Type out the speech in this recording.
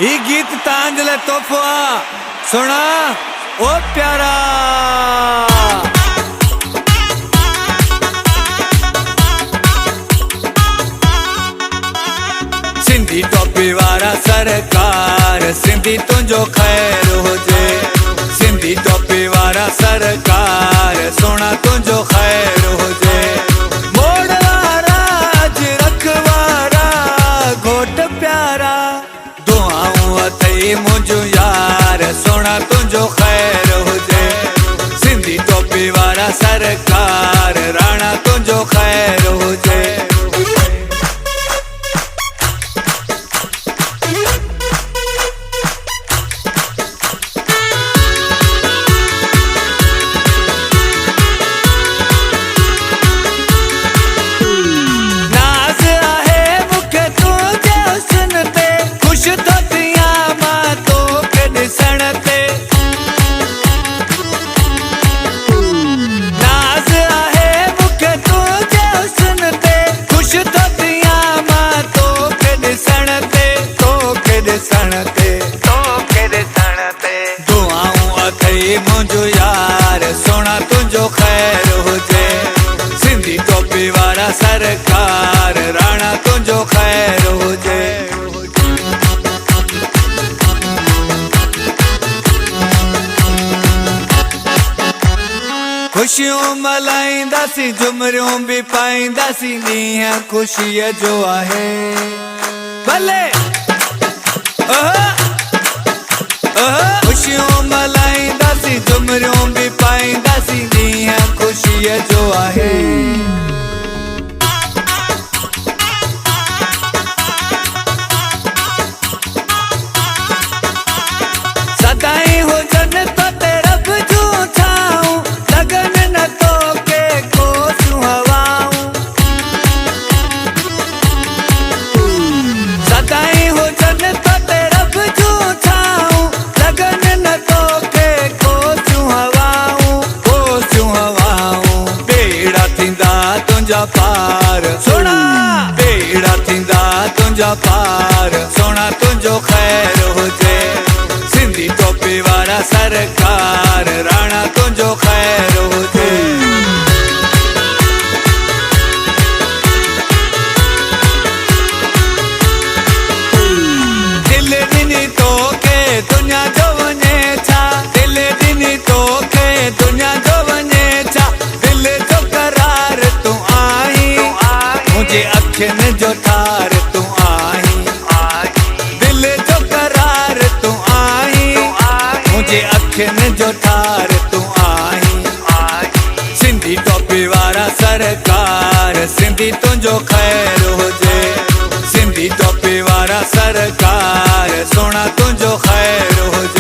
ये गीत तांजले तोहफा सुना ओ प्यारा। सिंधी टोपी वारा सरकार सिंधी तुझो खैर हुजे। सिंधी टोपी वारा सरकार सोना तुझो खैर हुजे। मोड़ वारा अज रखवारा घोट प्यारा दुआऊं अथई मुझो यार सोना तुझो खैर हुजे। सिंधी टोपी वारा सरकार राणा तुझो खैर हुजे। मुझो यार सोना तुझो खैर हुजे। सिंधी टोपी वारा सरकार राणा तुझो खैर हुजे। खुशियों मल्हाईंदासीं झुमरियूं भी पाईंदासीं ॾींहुं ख़ुशीअ जो आहे भले। खुशियों मल्हाईंदासीं झुमरियूं भी पाईंदासीं ॾींहुं ख़ुशीअ जो आहे। सदाईं हुजनि तोते रब जूं छाऊं लगन न तोखे कोसियूं हवाऊं। सदाईं हुजनि तोते रब जूं छाऊं लगन न तोखे कोसियूं हवाऊं कोसियूं हवाऊं। बेड़ा थींदा तुंहिंजा पार सोना बेड़ा थींदा तुंहिंजा पार सोना तुंहिंजो खैर हुजे। सिंधी टोपी वारा सरकार राणा तुंहिंजो खैर हुजे। दिल ॾिनी तोखे दुनिया जो वञे छा दिल ॾिनी तोखे दुनिया जो वञे छा। दिल जो करार तूं आहीं मुंहिंजे अखियुनि जो ठार तूं आहीं। दिल जो करार तूं आहीं मुंहिंजे अखियुनि जो ठार तूं आहीं। सिंधी टोपी वारा सरकार सिंधी तुंहिंजो खैर हुजे। सिंधी टोपी वारा सरकार सोना तुंहिंजो खैर हुजे।